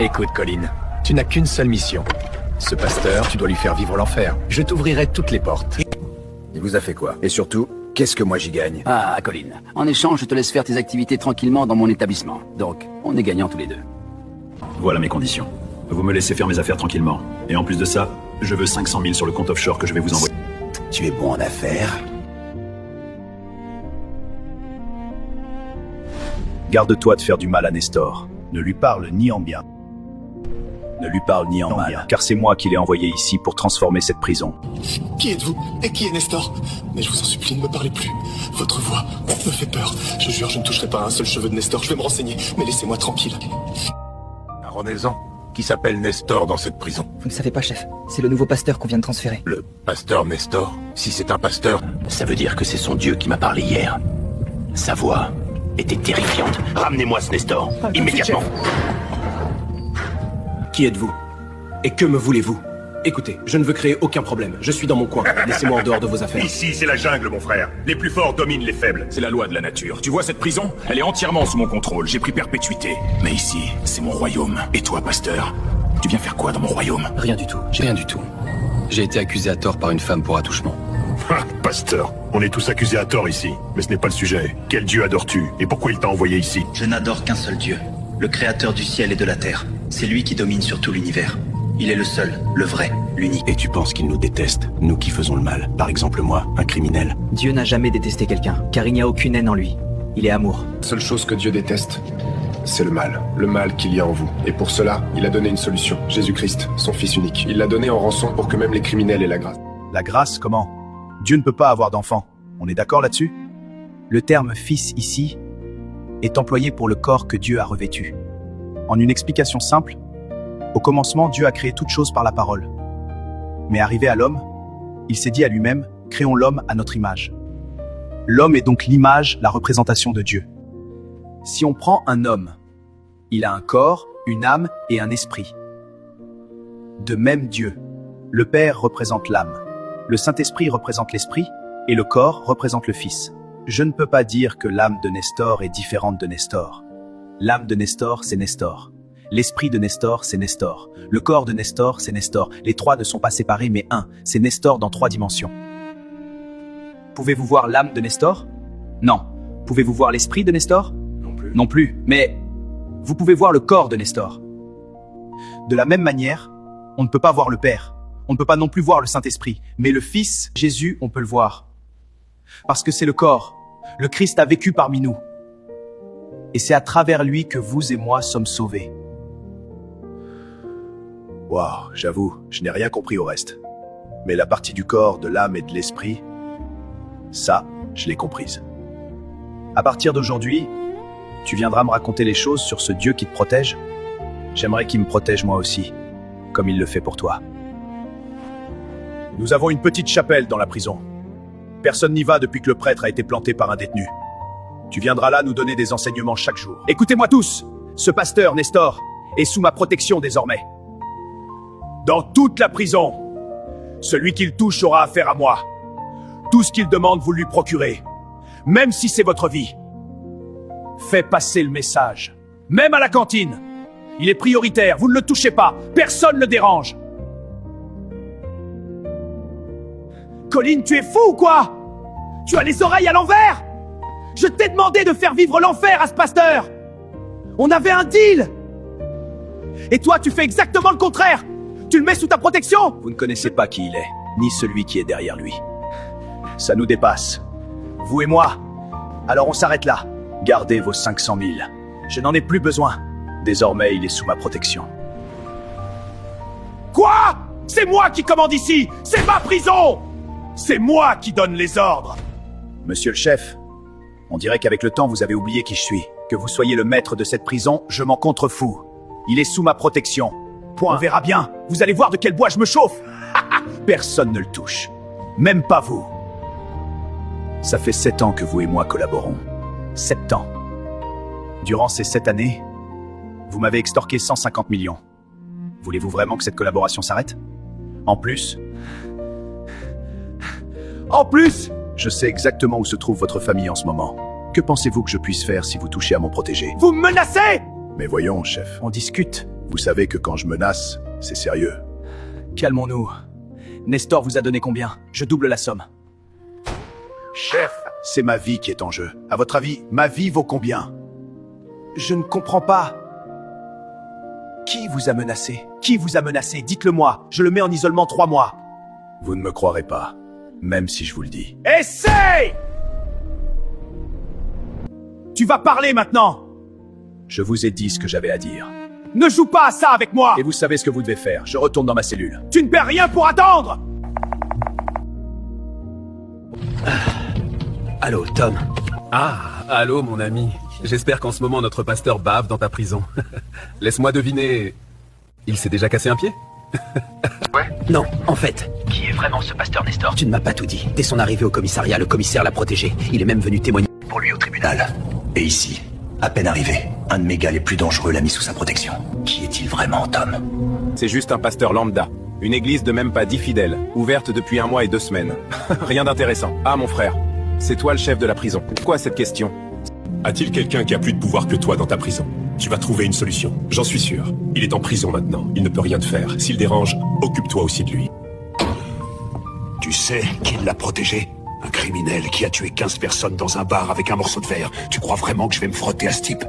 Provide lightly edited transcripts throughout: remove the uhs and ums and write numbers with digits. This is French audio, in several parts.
Écoute, Colin, tu n'as qu'une seule mission. Ce pasteur, tu dois lui faire vivre l'enfer. Je t'ouvrirai toutes les portes. Il vous a fait quoi? Et surtout, qu'est-ce que moi j'y gagne? Ah, Colin. En échange, je te laisse faire tes activités tranquillement dans mon établissement. Donc, on est gagnants tous les deux. Voilà mes conditions. Vous me laissez faire mes affaires tranquillement. Et en plus de ça, je veux 500 000 sur le compte offshore que je vais vous envoyer. Tu es bon en affaires? Garde-toi de faire du mal à Nestor. Ne lui parle ni en bien. Ne lui parle ni en mal, car c'est moi qui l'ai envoyé ici pour transformer cette prison. Qui êtes-vous? Et qui est Nestor? Mais je vous en supplie, ne me parlez plus. Votre voix me fait peur. Je jure, je ne toucherai pas un seul cheveu de Nestor. Je vais me renseigner, mais laissez-moi tranquille. Un renaissant qui s'appelle Nestor dans cette prison. Vous ne savez pas, chef. C'est le nouveau pasteur qu'on vient de transférer. Le pasteur Nestor? Si c'est un pasteur... Ça veut dire que c'est son dieu qui m'a parlé hier. Sa voix était terrifiante. Ramenez-moi ce Nestor, immédiatement. Qui êtes-vous? Et que me voulez-vous? Écoutez, je ne veux créer aucun problème. Je suis dans mon coin. Laissez-moi en dehors de vos affaires. Ici, c'est la jungle, mon frère. Les plus forts dominent les faibles. C'est la loi de la nature. Tu vois cette prison? Elle est entièrement sous mon contrôle. J'ai pris perpétuité. Mais ici, c'est mon royaume. Et toi, pasteur, tu viens faire quoi dans mon royaume? Rien du tout. Rien du tout. J'ai été accusé à tort par une femme pour attouchement. Ah, pasteur, on est tous accusés à tort ici. Mais ce n'est pas le sujet. Quel dieu adores-tu? Et pourquoi il t'a envoyé ici? Je n'adore qu'un seul dieu. Le créateur du ciel et de la terre. C'est lui qui domine sur tout l'univers. Il est le seul, le vrai, l'unique. Et tu penses qu'il nous déteste, nous qui faisons le mal? Par exemple moi, un criminel. Dieu n'a jamais détesté quelqu'un, car il n'y a aucune haine en lui. Il est amour. La seule chose que Dieu déteste, c'est le mal qu'il y a en vous. Et pour cela, il a donné une solution. Jésus-Christ, son Fils unique. Il l'a donné en rançon pour que même les criminels aient la grâce. La grâce, comment? Dieu ne peut pas avoir d'enfant. On est d'accord là-dessus? Le terme « fils » ici est employé pour le corps que Dieu a revêtu. En une explication simple, au commencement, Dieu a créé toutes choses par la parole. Mais arrivé à l'homme, il s'est dit à lui-même, créons l'homme à notre image. L'homme est donc l'image, la représentation de Dieu. Si on prend un homme, il a un corps, une âme et un esprit. De même Dieu, le Père représente l'âme, le Saint-Esprit représente l'esprit et le corps représente le Fils. Je ne peux pas dire que l'âme de Nestor est différente de Nestor. L'âme de Nestor, c'est Nestor. L'esprit de Nestor, c'est Nestor. Le corps de Nestor, c'est Nestor. Les trois ne sont pas séparés, mais un. C'est Nestor dans 3 dimensions. Pouvez-vous voir l'âme de Nestor? Non. Pouvez-vous voir l'esprit de Nestor? Non plus. Non plus. Mais vous pouvez voir le corps de Nestor. De la même manière, on ne peut pas voir le Père. On ne peut pas non plus voir le Saint-Esprit. Mais le Fils, Jésus, on peut le voir. Parce que c'est le corps. Le Christ a vécu parmi nous. Et c'est à travers lui que vous et moi sommes sauvés. Waouh, j'avoue, je n'ai rien compris au reste. Mais la partie du corps, de l'âme et de l'esprit, ça, je l'ai comprise. À partir d'aujourd'hui, tu viendras me raconter les choses sur ce Dieu qui te protège. J'aimerais qu'il me protège moi aussi, comme il le fait pour toi. Nous avons une petite chapelle dans la prison. Personne n'y va depuis que le prêtre a été planté par un détenu. Tu viendras là nous donner des enseignements chaque jour. Écoutez-moi tous, ce pasteur, Nestor, est sous ma protection désormais. Dans toute la prison, celui qu'il touche aura affaire à moi. Tout ce qu'il demande, vous lui procurez. Même si c'est votre vie. Fais passer le message. Même à la cantine. Il est prioritaire, vous ne le touchez pas. Personne ne le dérange. Colin, tu es fou ou quoi? Tu as les oreilles à l'envers? Je t'ai demandé de faire vivre l'enfer à ce pasteur. On avait un deal. Et toi, tu fais exactement le contraire. Tu le mets sous ta protection. Vous ne connaissez pas qui il est, ni celui qui est derrière lui. Ça nous dépasse. Vous et moi. Alors on s'arrête là. Gardez vos 500 000. Je n'en ai plus besoin. Désormais, il est sous ma protection. Quoi? C'est moi qui commande ici. C'est ma prison. C'est moi qui donne les ordres. Monsieur le chef, on dirait qu'avec le temps, vous avez oublié qui je suis. Que vous soyez le maître de cette prison, je m'en contrefous. Il est sous ma protection. Point. On verra bien. Vous allez voir de quel bois je me chauffe. Personne ne le touche. Même pas vous. Ça fait 7 ans que vous et moi collaborons. 7 ans. Durant ces 7 années, vous m'avez extorqué 150 millions. Voulez-vous vraiment que cette collaboration s'arrête? En plus, Je sais exactement où se trouve votre famille en ce moment. Que pensez-vous que je puisse faire si vous touchez à mon protégé? Vous me menacez! Mais voyons, chef. On discute. Vous savez que quand je menace, c'est sérieux. Calmons-nous. Nestor vous a donné combien? Je double la somme. Chef, c'est ma vie qui est en jeu. À votre avis, ma vie vaut combien? Je ne comprends pas. Qui vous a menacé? Qui vous a menacé? Dites-le-moi. Je le mets en isolement 3 mois. Vous ne me croirez pas, même si je vous le dis. Essaye! Tu vas parler maintenant! Je vous ai dit ce que j'avais à dire. Ne joue pas à ça avec moi! Et vous savez ce que vous devez faire. Je retourne dans ma cellule. Tu ne perds rien pour attendre! Allô, Tom. Ah, allô, mon ami. J'espère qu'en ce moment, notre pasteur bave dans ta prison. Laisse-moi deviner... Il s'est déjà cassé un pied? Ouais. Non, en fait. Qui est vraiment ce pasteur Nestor? Tu ne m'as pas tout dit. Dès son arrivée au commissariat, le commissaire l'a protégé. Il est même venu témoigner pour lui au tribunal. Et ici, à peine arrivé, un de mes gars les plus dangereux l'a mis sous sa protection. Qui est-il vraiment, Tom? C'est juste un pasteur lambda. Une église de même pas 10 fidèles, ouverte depuis 1 mois et 2 semaines. Rien d'intéressant. Ah, mon frère, c'est toi le chef de la prison. Pourquoi cette question? A-t-il quelqu'un qui a plus de pouvoir que toi dans ta prison? Tu vas trouver une solution, j'en suis sûr. Il est en prison maintenant, il ne peut rien te faire. S'il dérange, occupe-toi aussi de lui. Tu sais qui l'a protégé? Un criminel qui a tué 15 personnes dans un bar avec un morceau de verre. Tu crois vraiment que je vais me frotter à ce type?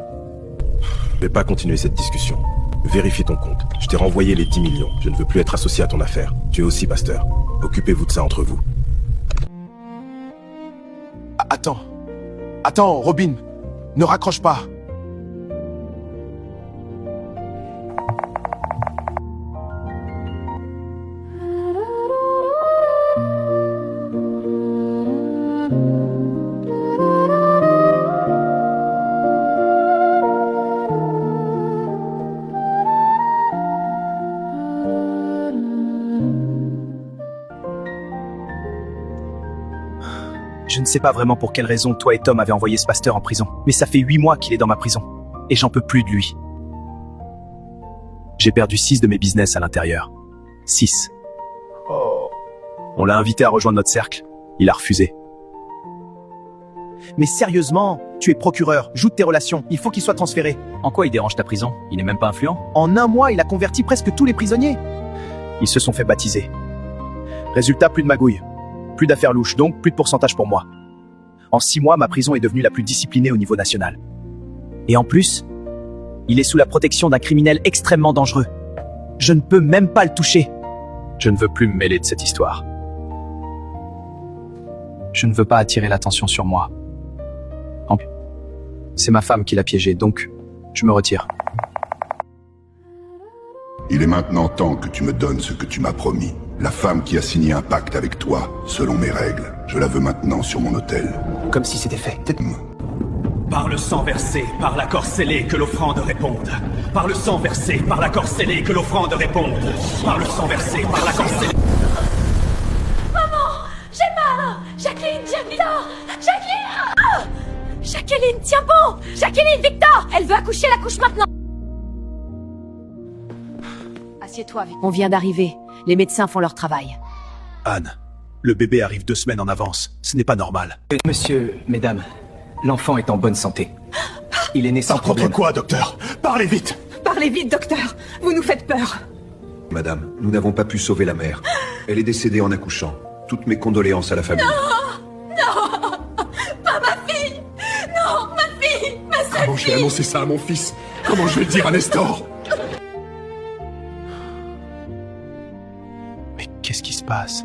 Je vais pas continuer cette discussion. Vérifie ton compte. Je t'ai renvoyé les 10 millions. Je ne veux plus être associé à ton affaire. Tu es aussi pasteur. Occupez-vous de ça entre vous. Attends, Robin. Ne raccroche pas. Je ne sais pas vraiment pour quelle raison toi et Tom avez envoyé ce pasteur en prison, mais ça fait 8 mois qu'il est dans ma prison. Et j'en peux plus de lui. J'ai perdu 6 de mes business à l'intérieur. 6. On l'a invité à rejoindre notre cercle. Il a refusé. Mais sérieusement, tu es procureur, joue de tes relations, il faut qu'il soit transféré. En quoi il dérange ta prison? Il n'est même pas influent? En 1 mois, il a converti presque tous les prisonniers. Ils se sont fait baptiser. Résultat, plus de magouilles. Plus d'affaires louches, donc plus de pourcentage pour moi. En 6 mois, ma prison est devenue la plus disciplinée au niveau national. Et en plus, il est sous la protection d'un criminel extrêmement dangereux. Je ne peux même pas le toucher. Je ne veux plus me mêler de cette histoire. Je ne veux pas attirer l'attention sur moi. C'est ma femme qui l'a piégé, donc je me retire. Il est maintenant temps que tu me donnes ce que tu m'as promis. La femme qui a signé un pacte avec toi, selon mes règles. Je la veux maintenant sur mon autel. Comme si c'était fait. Par le sang versé, par l'accord scellé, que l'offrande réponde. Par le sang versé, par l'accord scellé, que l'offrande réponde. Par le sang versé, par l'accord scellé. Maman, j'ai mal. Jacqueline, Victor. Jacqueline. Ah, Jacqueline, tiens bon. Jacqueline, Victor. Elle veut accoucher, elle accouche maintenant. Assieds-toi, Victor. On vient d'arriver. Les médecins font leur travail. Anne, le bébé arrive 2 semaines en avance. Ce n'est pas normal. Monsieur, mesdames, l'enfant est en bonne santé. Il est né sans problème. N'importe quoi, docteur. Parlez vite. Parlez vite, docteur. Vous nous faites peur. Madame, nous n'avons pas pu sauver la mère. Elle est décédée en accouchant. Toutes mes condoléances à la famille. Non, pas ma fille. Non, ma fille, ma seule Comment je vais annoncer ça à mon fils? Comment je vais le dire à Nestor? Qu'est-ce qui se passe?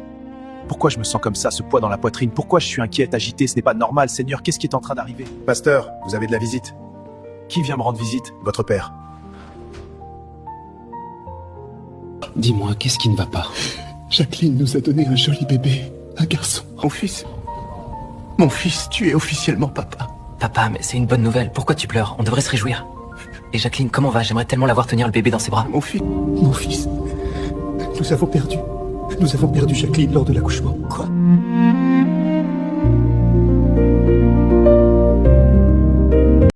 Pourquoi je me sens comme ça, ce poids dans la poitrine? Pourquoi je suis inquiète, agité? Ce n'est pas normal, Seigneur. Qu'est-ce qui est en train d'arriver? Pasteur, vous avez de la visite. Qui vient me rendre visite? Votre père. Dis-moi, qu'est-ce qui ne va pas? Jacqueline nous a donné un joli bébé, un garçon. Mon fils, tu es officiellement papa. Papa, mais c'est une bonne nouvelle. Pourquoi tu pleures? On devrait se réjouir. Et Jacqueline, comment va? J'aimerais tellement la voir tenir le bébé dans ses bras. Mon fils. Nous avons perdu Jacqueline lors de l'accouchement. Quoi?